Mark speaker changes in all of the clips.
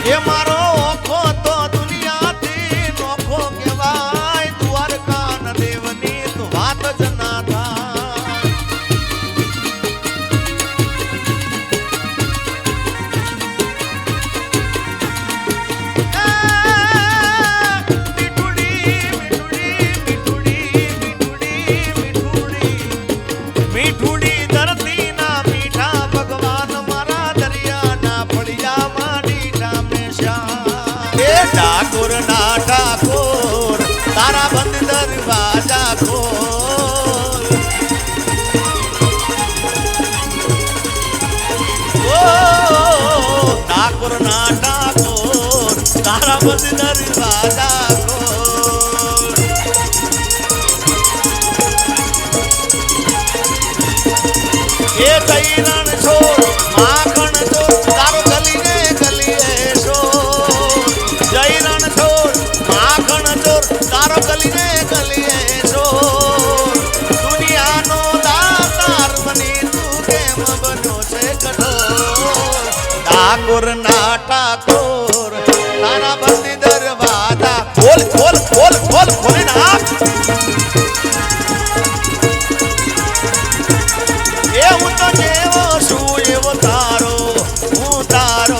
Speaker 1: એ મારો ઓખો તો દુનિયાથી નોખો કહેવાય દ્વારકા ન દેવની તો વાત જ ના થાય મીઠુડી ધરતી ના મીઠા ભગવાન મારા દરિયાના ફળિયામાં ડીઠા મેશ્યા એ ઠાકોર ના ઠાકોર તારા બંધ દરવાજા ખોલ ઓ ઠાકોર ના ઠાકોર તારા બંધ દરવાજા ખોલ એ કૈરણ છોડ માખણ છોડ તારો ગલીને ગલીએ છોડ જૈરણ છોડ માખણ છોડ તારો ગલીને ગલીએ છોડ દુનિયાનો દાતાર બની તું કેમ બન્યો છે કઠોર ઠાકોર ના ઠાકોર તારા બંધ દરવાજા ખોલ ખોલ ખોલ ખોલ ખોલી નાખ હું તો જેવો છું એવો તારો હું તારો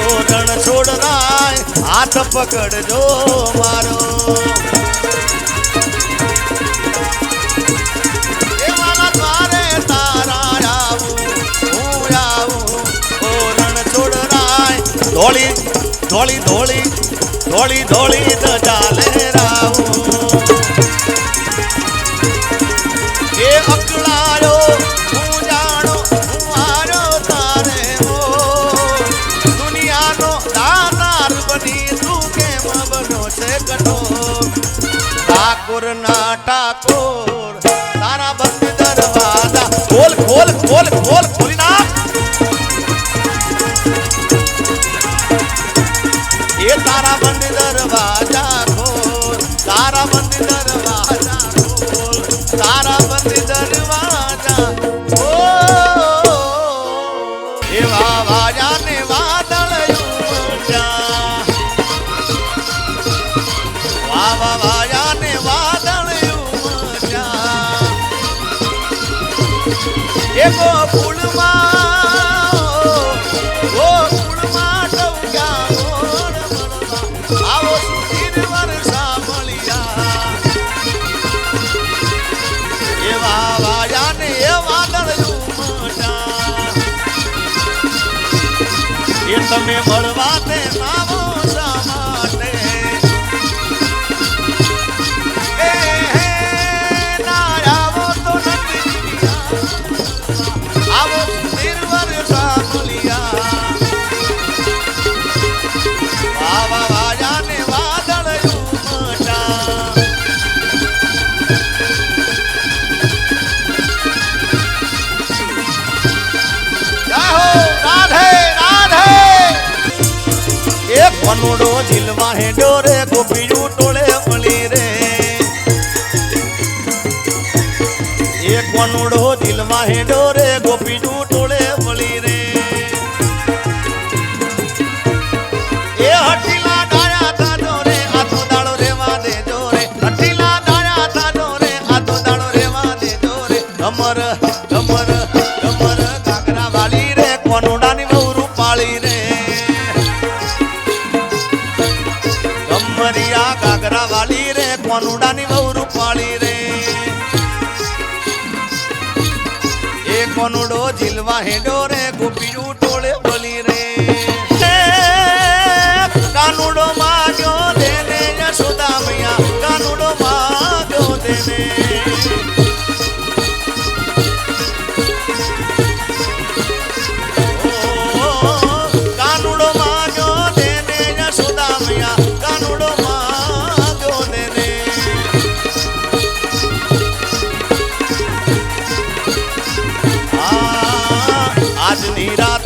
Speaker 1: ઓરણ છોડ રાય હાથ પકડજો મારો એ મારા દ્વારે તારા આવું હું આવું ઓરણ છોડ રાય ધોળી ધોળી ધોળી ધોળી ધોળી તો ચાલે રાવું એ અકળાયો ઠાકોર ના ઠાકોર તારા બંધ દરવાજા ખોલ ખોલ ખોલ ખોલ ખોલી નાખ એ તારા બંધ દરવાજા ખોલ તારા બંધ દરવાજા ખોલ તારા બંધ દરવાજા ખોલ એવા વાજાને વાદળ ઉમટ્યા વાવા વાયાને વાદળ ઉમટ્યા એ ગોકુળમાં ટવક્યા મોર મળવા આવો સુધીર વર્ષા મળ્યા એવા વાયાને એ વાદળ ઉમટ્યા એ તમે મળવા તે નામો શા માટે કનુડો દિલમાં હેડો રે ગોપીયું ટોળે મળી રે એક કનુડો દિલમાં હેડો રે ગોપીયું ટોળે મળી રે એ હટીલા ડાયા થાજો રે આતો દાડો રેવા દેજો રે હટીલા ડાયા થાજો રે આતો દાડો રેવા દેજો રે અમર અમર અમર કાકરા વાળી રે કનુડાની વહુ પાળી રે મરિયા ગાગરા વાલી રે કોનુડાની વહુ રૂપાળી રે એ કોનુડો જીલવા હેડો રે ગોપીયું ટોળે બોલી રે કાનુડો માગ્યો દેને યશોદા મૈયા કાનુડો માગ્યો દેને કાનુડો માગ્યો દેને યશોદા મૈયા આજની રાત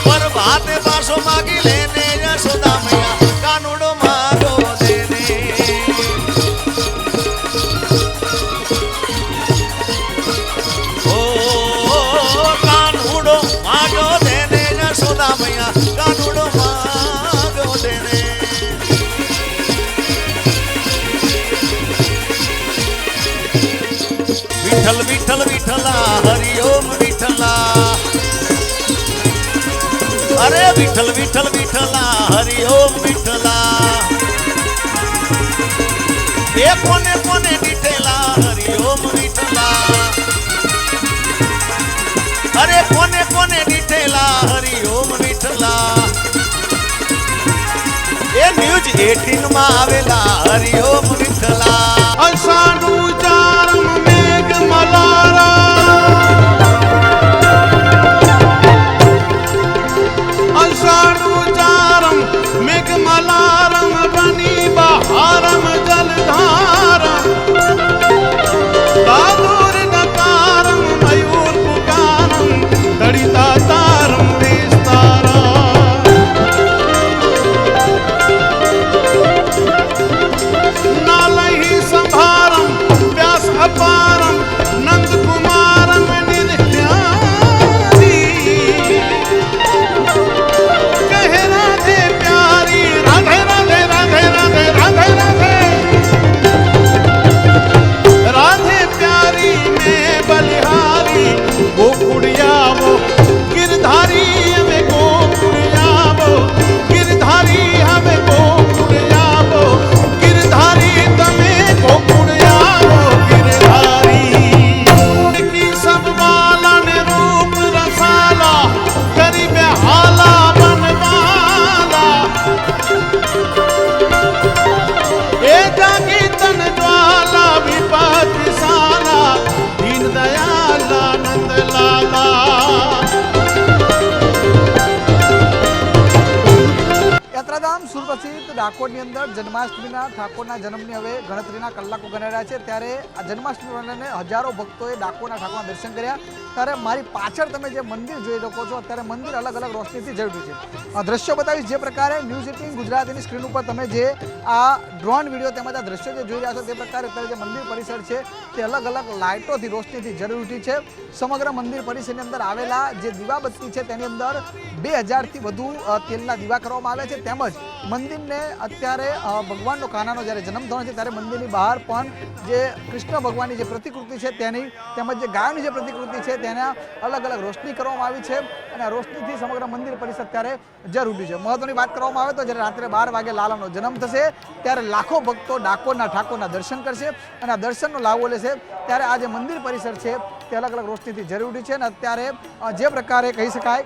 Speaker 1: પ્રભાતે પાછો માગી લેને યશોદા મૈયા કાનુડો માગો દેને ઓ કાનુડો માગો દેને યશોદા મૈયા કાનુડો માગો દેને વિઠ્ઠલ વિઠ્ઠલ વિઠ્ઠલા હરિ ઓમ વિઠ્ઠલા અરે વિઠ્ઠલ વિઠ્ઠલ વિઠ્ઠલા હરિ ઓમ વિઠ્ઠલા એ કોને કોને દીઠેલા હરિ ઓમ વિઠ્ઠલા અરે કોને કોને દીઠેલા હરિ ઓમ વિઠ્ઠલા એ ન્યૂઝ 18 માં આવેલા હરિ ઓમ વિઠ્ઠલા
Speaker 2: અષાઢું ચારમ મેઘ મલારા અષાઢું ચારમ મેઘ મલારમ બની બહારમ જલધારમ દાદુર નકારમ મયુર પુકારમ દડિતા તારમ વિસ્તારા નાલહી સંભારમ વ્યાસ અપારમ નંદ કુમારમ નિધ્યારી કહે રાધે પ્યારી રાધે રાધે રાધે રાધે રાધે રાધે રાધે પ્યારી મેં બલિહારી ગોકુળિયાવો ગિરધારી હવે ગોકુળિયાવો ગિરધારી હવે ગોકુળિયાવો ગિરધારી તમે ગોકુળિયાવો ગિરધારી કી સબ વાલા ને રૂપ રસાલા કરી બેहाला બનવાલા એ જાગી તન જ્વાલા વિપત્તિ સાલા દીન દયાલા નંદ લાલા
Speaker 3: યાત્રાધામ સુપ્રસિદ્ધ ડાકોરની અંદર જન્માષ્ટમીના ઠાકોરના જન્મની હવે ગણતરીના કલાકો ગણાઈ રહ્યા છે ત્યારે આ જન્માષ્ટમી વંદને હજારો ભક્તોએ ડાકોરના ઠાકોરના દર્શન કર્યા ત્યારે મારી પાછળ તમે જે મંદિર જોઈ શકો છો અત્યારે મંદિર અલગ અલગ રોશનીથી ઝળ્યું છે આ દ્રશ્યો બતાવીશ જે પ્રકારે ન્યૂઝ 18 ગુજરાતીની સ્ક્રીન ઉપર તમે જે આ ડ્રોન વિડીયો તેમજ આ દ્રશ્યો જે જોઈ રહ્યા છો તે પ્રકારે અત્યારે જે મંદિર પરિસર છે તે અલગ અલગ લાઇટોથી રોશનીથી ઝળી ઉઠી છે સમગ્ર મંદિર પરિસરની અંદર આવેલા જે દીવાબત્તી છે તેની અંદર 2000થી વધુ તેલના દીવા કરવામાં આવ્યા છે તેમજ મંદિરને અત્યારે ભગવાનનો કાનાનો જ્યારે જન્મ થયો છે ત્યારે મંદિરની બહાર પણ જે કૃષ્ણ ભગવાનની જે પ્રતિકૃતિ છે તેની તેમજ જે ગાયોની જે પ્રતિકૃતિ છે તેના અલગ અલગ રોશની કરવામાં આવી છે અને આ રોશનીથી સમગ્ર મંદિર પરિસર અત્યારે જરૂરી છે મહત્વની વાત કરવામાં આવે તો જ્યારે રાત્રે 12 વાગે લાલાનો જન્મ થશે ત્યારે લાખો ભક્તો ડાકોરના ઠાકોરના દર્શન કરશે અને આ દર્શનનો લાભો લેશે ત્યારે આ જે મંદિર પરિસર છે તે અલગ અલગ રોશનીથી જરૂરી છે અને અત્યારે જે પ્રકારે કહી શકાય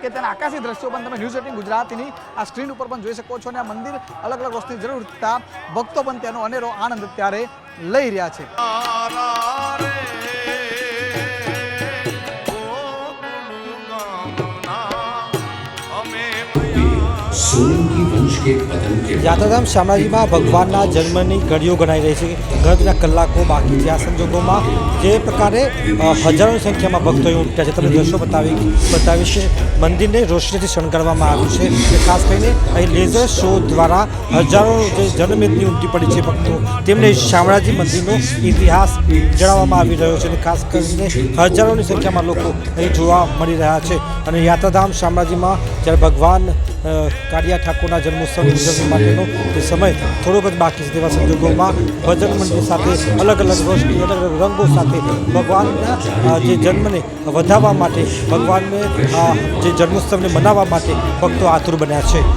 Speaker 3: કે તેના આકાશી દ્રશ્યો પણ તમે ન્યૂઝ 18 ગુજરાતીની આ સ્ક્રીન ઉપર પણ જોઈ શકો છો અને આ મંદિર અલગ અલગ રોશની જરૂરતા ભક્તો પણ તેનો અનેરો આનંદ અત્યારે લઈ રહ્યા છે
Speaker 4: યાત્રાધામ શામળાજીમાં ભગવાનના જન્મની ઘડીઓ ગણાઈ રહી છે ગણતરીના કલાકો બાકી છે આ સંજોગોમાં જે પ્રકારે હજારોની સંખ્યામાં ભક્તોએ ઉમટ્યા છે તમને દ્રશ્યો બતાવીશ છે મંદિરને રોશનીથી શણગારવામાં આવ્યું છે અને ખાસ કરીને અહીં લેઝર શો દ્વારા હજારો જે જનમેદની ઉમટી પડી છે ભક્તો તેમને શામળાજી મંદિરનો ઇતિહાસ જણાવવામાં આવી રહ્યો છે અને ખાસ કરીને હજારોની સંખ્યામાં લોકો અહીં જોવા મળી રહ્યા છે અને યાત્રાધામ શામળાજીમાં જ્યારે ભગવાન કાળિયા ઠાકોરના જન્મોત્સવની ઉજવણી માટેનો તે સમય થોડોક જ બાકી છે તેવા સંજોગોમાં ભજન મંડળ સાથે અલગ અલગ રોશની અલગ અલગ રંગો સાથે ભગવાનના જે જન્મને વધારવા માટે ભગવાનને જે જન્મોત્સવને મનાવવા માટે ભક્તો આતુર બન્યા છે.